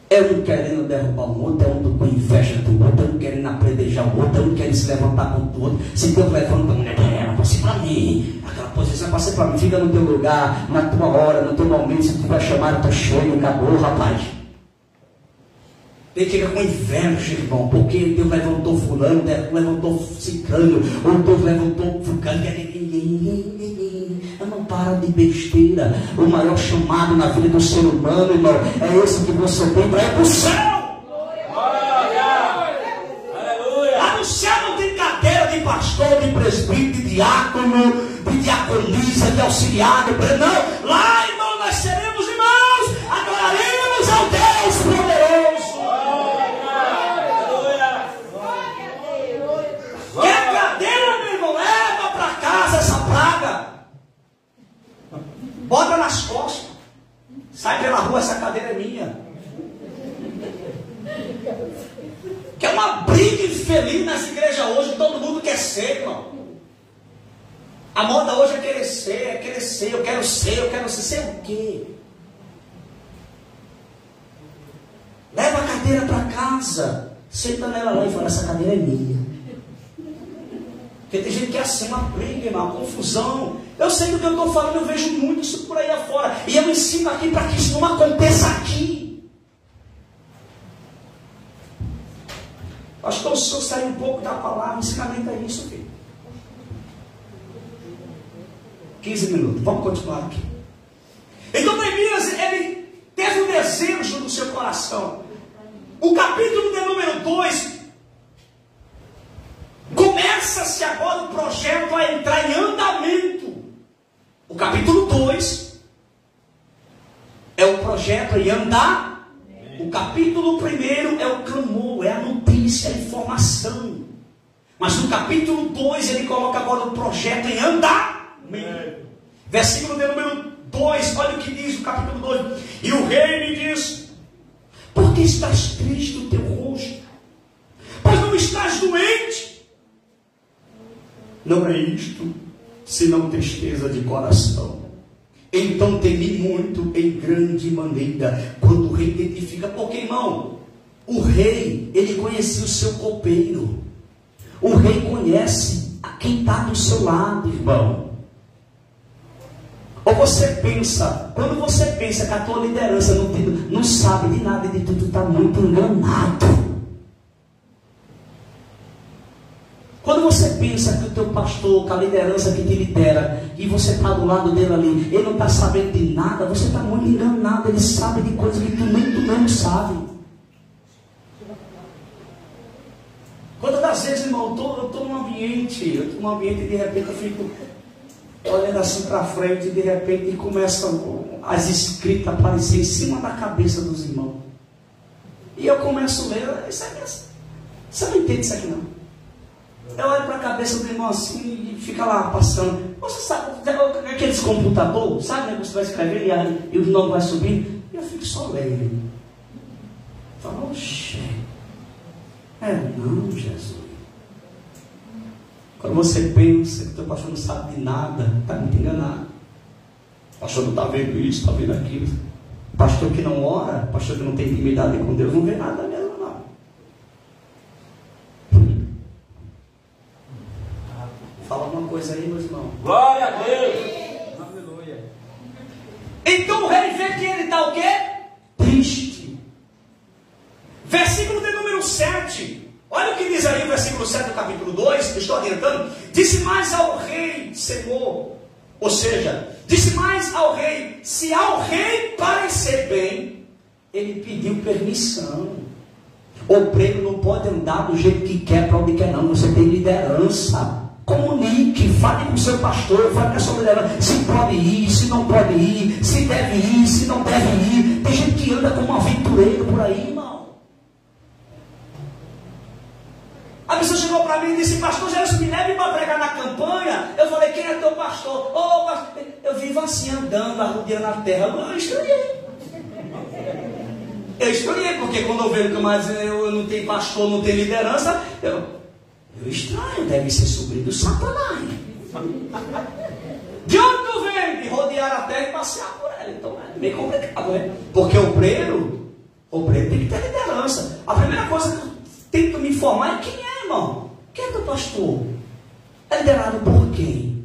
[SPEAKER 1] É um querendo derrubar o outro, é um com inveja do outro, é um querendo apredejar o outro, é um querendo se levantar contra o outro. Se Deus levanta a mulher para ela, passe para mim. Aquela posição, passe para mim, fica no teu lugar, na tua hora, no teu momento. Se tu vai chamar, eu estou cheio, acabou, rapaz. Ele fica com inveja, irmão, porque Deus levantou fulano, Deus levantou ciclano, ou Deus levantou fulano. Não para de besteira. O maior chamado na vida do ser humano, irmão, é esse que você tem para ir para o céu. Lá no céu não tem cadeira de pastor, de presbítero, de diácono, de diaconisa, de auxiliar, não. Lá, irmão, nós seremos irmãos, adoraremos ao Deus poderoso. Quer cadeira, meu irmão? Leva para casa essa praga. Bota nas costas. Sai pela rua, essa cadeira é minha. Que é uma briga infeliz nas igrejas hoje. Todo mundo quer ser, irmão. A moda hoje é querer ser, eu quero ser. Ser o quê? Leva a cadeira para casa. Senta nela lá e fala, essa cadeira é minha. Porque tem gente que é assim, uma briga, irmão, uma confusão. Eu sei do que eu estou falando, eu vejo muito isso por aí afora. E eu ensino aqui para que isso não aconteça aqui. Pastor, o senhor saiu um pouco da palavra, ensinamento é isso, filho. 15 minutos, vamos continuar aqui. Então, Neemias, ele teve um desejo no seu coração. O capítulo de número 2... começa-se agora o projeto a entrar em andamento. O capítulo 2 é o projeto em andar. O capítulo 1 é o clamor, é a notícia, a informação. Mas no capítulo 2 ele coloca agora o projeto em andar. Versículo de número 2, olha o que diz o capítulo 2. E o rei me diz: por que estás triste o teu rosto? Pois não estás doente? Não é isto, senão tristeza de coração. Então temi muito em grande maneira. Quando o rei identifica, porque, irmão, o rei, ele conhecia o seu copeiro. O rei conhece a quem está do seu lado, irmão. Ou você pensa, quando você pensa que a tua liderança não sabe de nada de tudo, está muito enganado. Quando você pensa pensa que o teu pastor, que a liderança que te lidera, e você está do lado dele ali, ele não está sabendo de nada, você está muito enganado. Ele sabe de coisas que tu mesmo sabe. Quantas das vezes, irmão, eu estou num ambiente, e de repente eu fico olhando assim para frente, e de repente começam as escritas a aparecer em cima da cabeça dos irmãos. E eu começo a ler, você não entende isso aqui não. Eu olho para a cabeça do irmão assim e fica lá passando. Você sabe, aqueles computadores, sabe, né? Você vai escrever e o nome vai subir. E eu fico só lendo. Falo, oxe, não, Jesus. Quando você pensa que o teu pastor não sabe de nada, está muito enganado. O pastor não está vendo isso, está vendo aquilo. Pastor que não ora, pastor que não tem intimidade com Deus, não vê nada mesmo, não. Fala uma coisa aí, meus irmãos.
[SPEAKER 3] Glória a Deus. Aleluia.
[SPEAKER 1] Então o rei vê que ele está o quê? Triste. Versículo de número 7. Olha o que diz aí o versículo 7 do capítulo 2. Estou adiantando. Disse mais ao rei, Senhor. Ou seja, disse mais ao rei. Se ao rei parecer bem, ele pediu permissão. O preto não pode andar do jeito que quer para onde quer, não. Você tem liderança. Comunique, fale com o seu pastor, fale com a sua liderança. Se pode ir, se não pode ir, se deve ir, se não deve ir. Tem gente que anda como um aventureiro por aí, irmão. A pessoa chegou para mim e disse: pastor Jesus, me leve para pregar na campanha. Eu falei: quem é teu pastor? Oh, pastor. Eu vivo assim andando, arrodeando a terra. Eu estranhei, porque quando eu vejo que mais eu não tenho pastor, não tenho liderança, eu estranho, deve ser sobrinho do Satanás. De onde tu vem? De rodear a terra e passear por ela. Então é meio complicado, né? Porque o obreiro tem que ter liderança. A primeira coisa que eu tento me informar é quem é, irmão. Quem é teu pastor? É liderado por quem?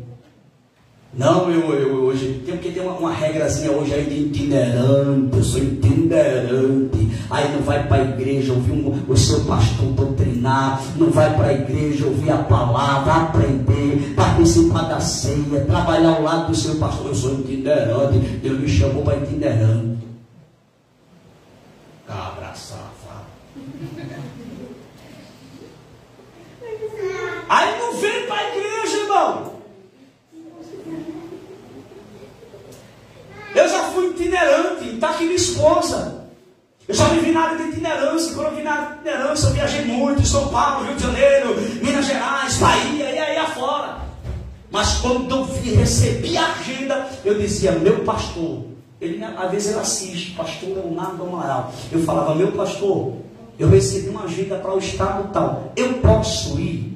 [SPEAKER 1] Não, eu hoje tenho que ter uma regrazinha hoje aí de itinerante. Eu sou itinerante. Aí não vai para a igreja ouvir o seu pastor doutrinar, não vai para a igreja ouvir a palavra, aprender, participar da ceia, trabalhar ao lado do seu pastor. Eu sou itinerante. Deus me chamou para itinerante. Cabra safado. Aí não vem para a igreja, irmão. Eu já fui itinerante, está aqui minha esposa. Eu já vivi na área de itinerância. Quando eu vi na área de itinerância, eu viajei muito, São Paulo, Rio de Janeiro, Minas Gerais, Bahia, e aí afora. Mas quando eu recebi a agenda, eu dizia: meu pastor. Ele, às vezes ele assiste, pastor Leonardo Amaral. Eu falava: meu pastor, eu recebi uma agenda para o estado tal. Eu posso ir?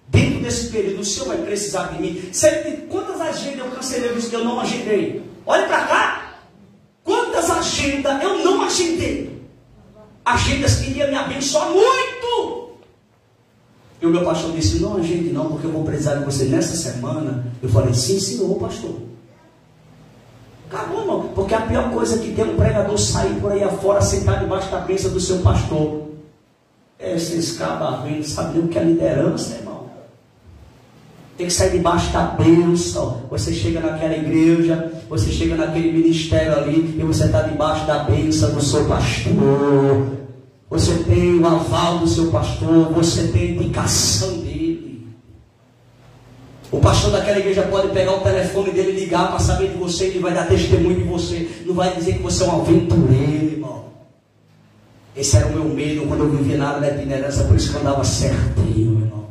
[SPEAKER 1] Dentro desse período, o senhor vai precisar de mim? Quantas agendas eu cancelei? Eu disse: eu não agendei. Olha para cá. Quantas agendas eu não agendei? Agendas que iriam me abençoar muito. E o meu pastor disse: não agende não, porque eu vou precisar de você nessa semana. Eu falei: sim, senhor, pastor. Acabou, irmão. Porque a pior coisa que tem um pregador sair por aí afora, sentar debaixo da cabeça do seu pastor. Esses cabarrinhos não sabem nem o que é liderança, irmão. Tem que sair debaixo da bênção. Você chega naquela igreja, você chega naquele ministério ali, e você está debaixo da bênção do seu pastor. Você tem o aval do seu pastor, você tem a indicação dele. O pastor daquela igreja pode pegar o telefone dele e ligar para saber de você, ele vai dar testemunho de você. Não vai dizer que você é um aventureiro, irmão. Esse era o meu medo quando eu vivia na área da itinerância, por isso que eu andava certinho, irmão.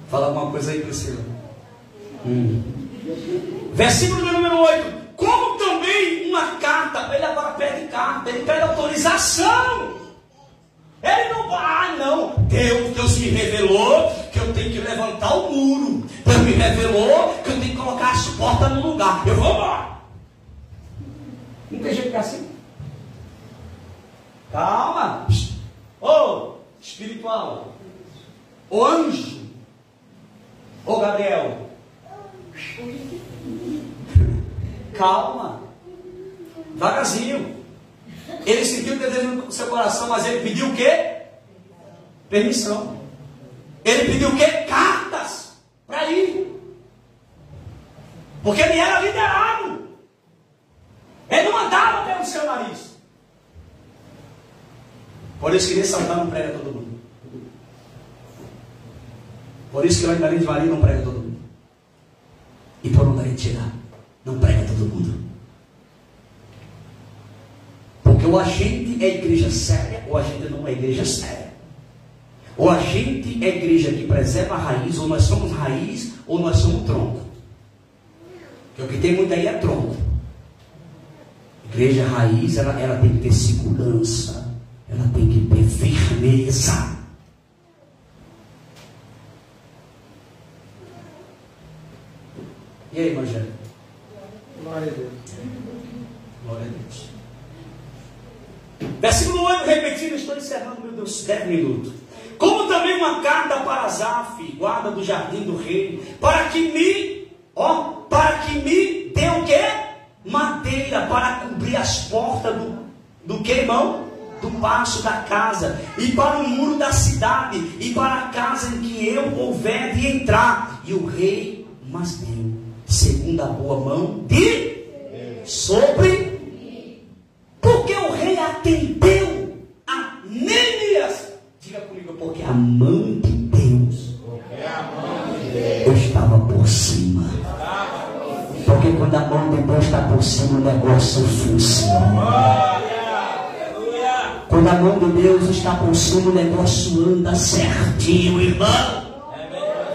[SPEAKER 1] Fala alguma coisa aí, Priscila. Versículo número 8. Como também uma carta, ele agora pede carta, ele pede autorização. Ele não, Deus me revelou que eu tenho que levantar o muro. Deus me revelou que eu tenho que colocar as portas no lugar. Eu vou embora. Não tem jeito que é assim. Calma. Ô, espiritual. Ô, anjo. Ô, Gabriel. Calma. Devagarzinho. Ele sentiu o desejo no seu coração, mas ele pediu o quê? permissão. Ele pediu o quê? Cartas para ir. Porque ele era liderado. Ele não andava pelo seu nariz. Por isso que nesse altar não prega todo mundo. Por isso que lá em Belém de Maria não prega todo mundo. E por onde a gente chegar, não prega todo mundo. Porque ou a gente é igreja séria, ou a gente não é igreja séria. Ou a gente é igreja que preserva a raiz, ou nós somos raiz, ou nós somos tronco. Porque o que tem muito aí é tronco. Igreja raiz, ela tem que ter segurança. Ela tem que ter firmeza. E aí, Evangelho?
[SPEAKER 2] Glória a Deus.
[SPEAKER 1] Glória a Deus. Versículo 8, repetindo, estou encerrando, meu Deus, 10 minutos. Como também uma carta para Asaf, guarda do jardim do rei, para que me dê o quê? Madeira para cobrir as portas do que, irmão? Do passo da casa, e para o muro da cidade, e para a casa em que eu houver de entrar. E o rei mas deu, segundo a boa mão de sobre. Porque o rei atendeu a Neemias. Diga comigo, porque a mão de Deus estava por cima. Porque quando a mão de Deus está por cima, o negócio funciona. Quando a mão de Deus está por cima, o negócio anda certinho, irmão.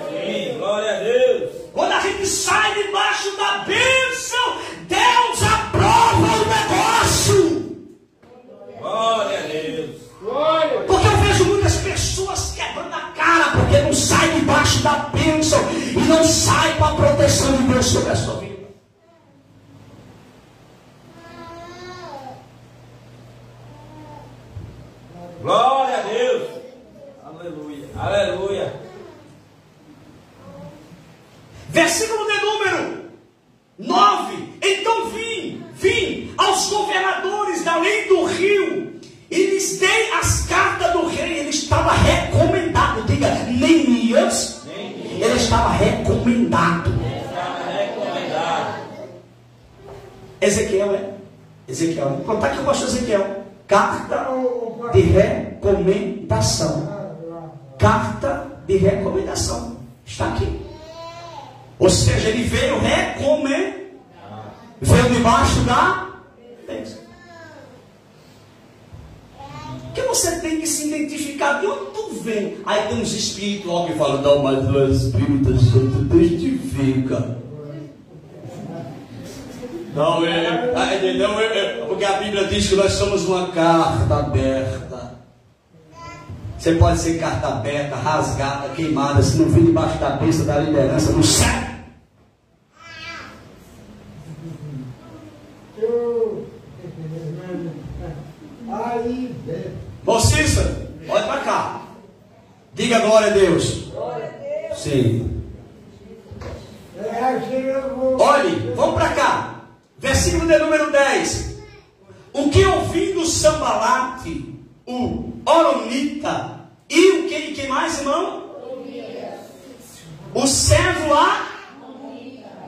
[SPEAKER 3] Sim, glória a Deus.
[SPEAKER 1] Quando a gente sai debaixo da bênção, Deus aprova o negócio.
[SPEAKER 3] Glória a Deus.
[SPEAKER 1] Porque eu vejo muitas pessoas quebrando a cara porque não sai debaixo da bênção e não sai com a proteção de Deus sobre a sua vida.
[SPEAKER 3] Glória a Deus. Aleluia. Aleluia.
[SPEAKER 1] Versículo de número 9. Então vim aos governadores da lei do rio e lhes dei as cartas do rei. Ele estava recomendado. Diga, Neemias. Ele estava recomendado. Ezequiel, é? Ezequiel. Vou contar que eu gosto de Ezequiel. Carta de recomendação. Carta de recomendação. Está aqui. Ou seja, ele veio recomendar. Veio debaixo da bênção. Porque você tem que se identificar. De onde tu vem? Aí tem uns espíritos logo que falam, não, mas o Espírito Santo testifica. Não, porque a Bíblia diz que nós somos uma carta aberta. Você pode ser carta aberta, rasgada, queimada, se não vir debaixo da bênção da liderança, não serve. Bom, Cícero, olha para cá. Diga glória a Deus.
[SPEAKER 2] Glória a Deus.
[SPEAKER 1] Sim. Olhe, vamos para cá. Versículo de número 10. O que ouvindo Sambalate, o Oronita, e o que mais, irmão? O servo lá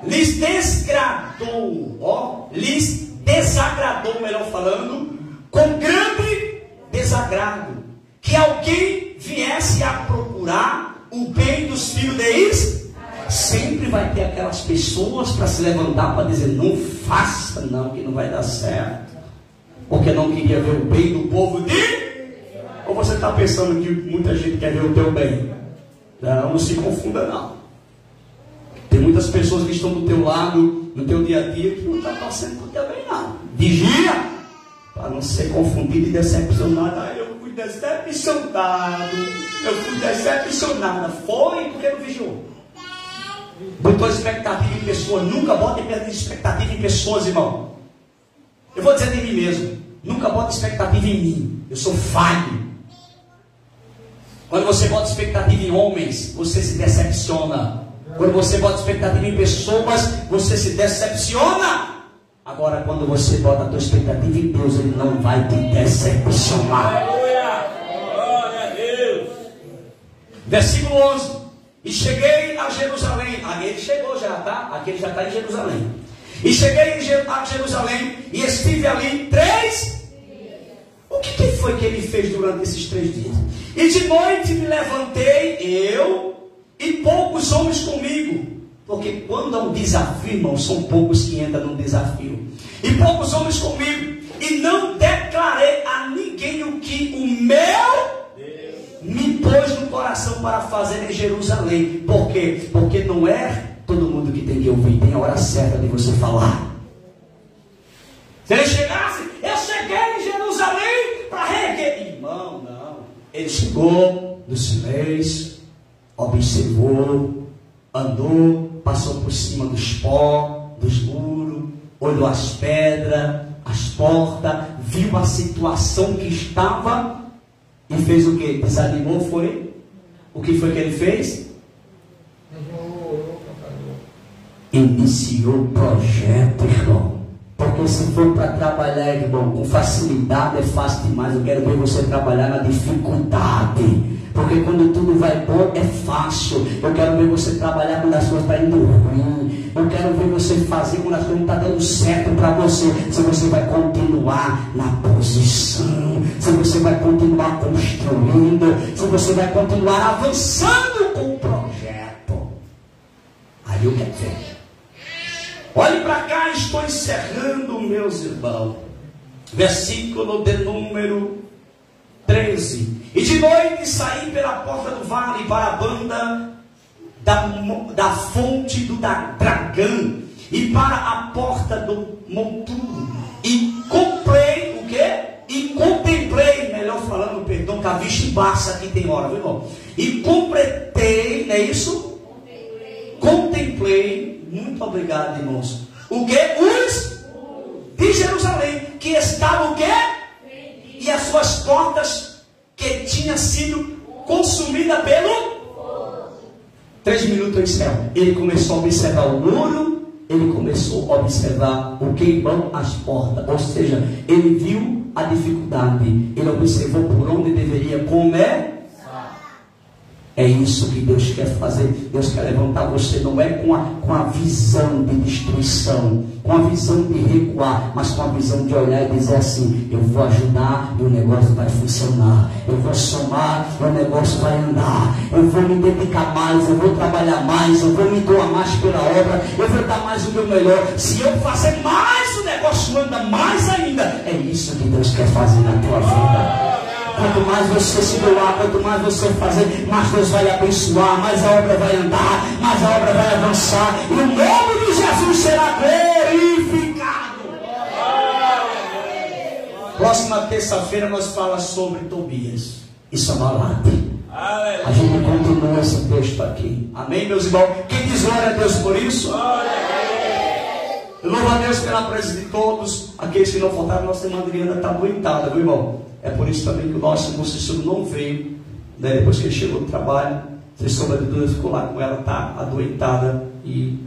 [SPEAKER 1] lhes desagradou, lhes desagradou, melhor falando, com grande desagrado, que alguém viesse a procurar o bem dos filhos de Israel. Sempre vai ter aquelas pessoas para se levantar para dizer, não faça não, que não vai dar certo, porque não queria ver o bem do povo de... Ou você está pensando que muita gente quer ver o teu bem? Não se confunda não. Tem muitas pessoas que estão do teu lado, no teu dia a dia, que não estão torcendo para o teu bem não. Vigia, para não ser confundido e decepcionado. Ah, eu fui decepcionado, foi porque não vigiou. Botou expectativa em pessoas. Nunca bota expectativa em pessoas, irmão. Eu vou dizer de mim mesmo, nunca bota expectativa em mim. Eu sou falho. Quando você bota expectativa em homens, você se decepciona. Quando você bota expectativa em pessoas, você se decepciona. Agora, quando você bota a tua expectativa em Deus, Ele não vai te decepcionar.
[SPEAKER 3] Aleluia! Glória a Deus!
[SPEAKER 1] Versículo 11. E cheguei a Jerusalém. Ele chegou já, tá? Aqui ele já está em Jerusalém. E cheguei a Jerusalém e estive ali 3 dias. O que foi que ele fez durante esses 3 dias? E de noite me levantei, eu e poucos homens comigo. Porque quando há um desafio, irmão, são poucos que entram num desafio. E poucos homens comigo. E não declarei a ninguém o que o meu me pôs no coração para fazer em Jerusalém. Por quê? Porque não é todo mundo que tem que ouvir. Tem a hora certa de você falar. Se ele chegasse, eu cheguei em Jerusalém para reerguer. Irmão, não. Ele chegou no silêncio, observou, andou, passou por cima dos pó, dos muros, olhou as pedras, as portas, viu a situação que estava e fez o que? Desanimou, foi? O que foi que ele fez? Iniciou o projeto, irmão. Porque se for para trabalhar, irmão, com facilidade é fácil demais. Eu quero ver você trabalhar na dificuldade. Porque quando tudo vai bom é fácil. Eu quero ver você trabalhar quando as coisas estão indo ruim. Eu quero ver você fazer quando as coisas não estão dando certo para você. Se você vai continuar na posição, se você vai continuar construindo, se você vai continuar avançando com o projeto. Aí eu quero ver. Olhe para cá, estou encerrando, meus irmãos. Versículo de número 13. E de noite saí pela porta do vale para a banda da fonte do dragão e para a porta do monturo. E comprei o quê? E contemplei, melhor falando, perdão, que a vista embaça aqui tem hora, viu, irmão? E completei, não é isso? Contemplei. Muito obrigado, irmãos. O que? Os de Jerusalém, que estavam o quê? E as suas portas que tinha sido consumida pelo 3 minutos em céu. Ele começou a observar o muro, ele começou a observar o que, irmão? As portas. Ou seja, ele viu a dificuldade, ele observou por onde deveria comer. É isso que Deus quer fazer. Deus quer levantar você, não é com a visão de destruição, com a visão de recuar, mas com a visão de olhar e dizer assim: eu vou ajudar e o negócio vai funcionar, eu vou somar e o negócio vai andar, eu vou me dedicar mais, eu vou trabalhar mais, eu vou me doar mais pela obra, eu vou dar mais o meu melhor. Se eu fazer mais, o negócio anda mais ainda. É isso que Deus quer fazer na tua vida. Quanto mais você se doar, quanto mais você fazer, mais Deus vai abençoar, mais a obra vai andar, mais a obra vai avançar, e o nome de Jesus será glorificado. Próxima terça-feira nós falamos sobre Tobias e Sanbalate. A gente continua esse texto aqui. Amém, meus irmãos? Quem diz glória a Deus por isso? Eu louvo a Deus pela presença de todos. Aqueles que não faltaram, nossa irmã Adriana está aguentada, viu, irmão? É por isso também que o nosso irmão Cícero não veio, né? Depois que ele chegou do trabalho, sem sombra de dúvida, ficou lá com ela, está adoentada e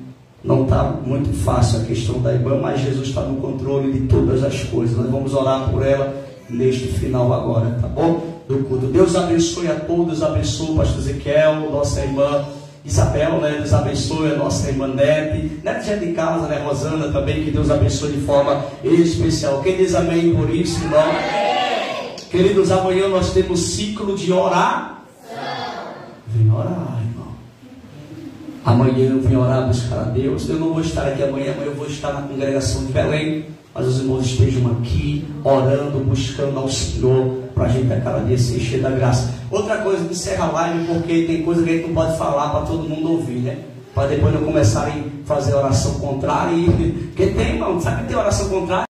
[SPEAKER 1] não está muito fácil a questão da irmã, mas Jesus está no controle de todas as coisas. Nós vamos orar por ela neste final agora, tá bom? Do culto. Deus abençoe a todos, abençoe o pastor Ezequiel, nossa irmã Isabel, né? Deus abençoe a nossa irmã Nete já é de casa, né? Rosana também, que Deus abençoe de forma especial. Quem diz amém por isso, irmão? Queridos, amanhã nós temos ciclo de oração. Vem orar, irmão. Amanhã eu vim orar, buscar a Deus. Eu não vou estar aqui amanhã eu vou estar na congregação de Belém. Mas os irmãos estejam aqui, orando, buscando ao Senhor, para a gente a cada dia se encher da graça. Outra coisa, encerra a live, porque tem coisa que a gente não pode falar para todo mundo ouvir, né? Para depois não começarem a fazer oração contrária. Porque tem, irmão, sabe que tem oração contrária?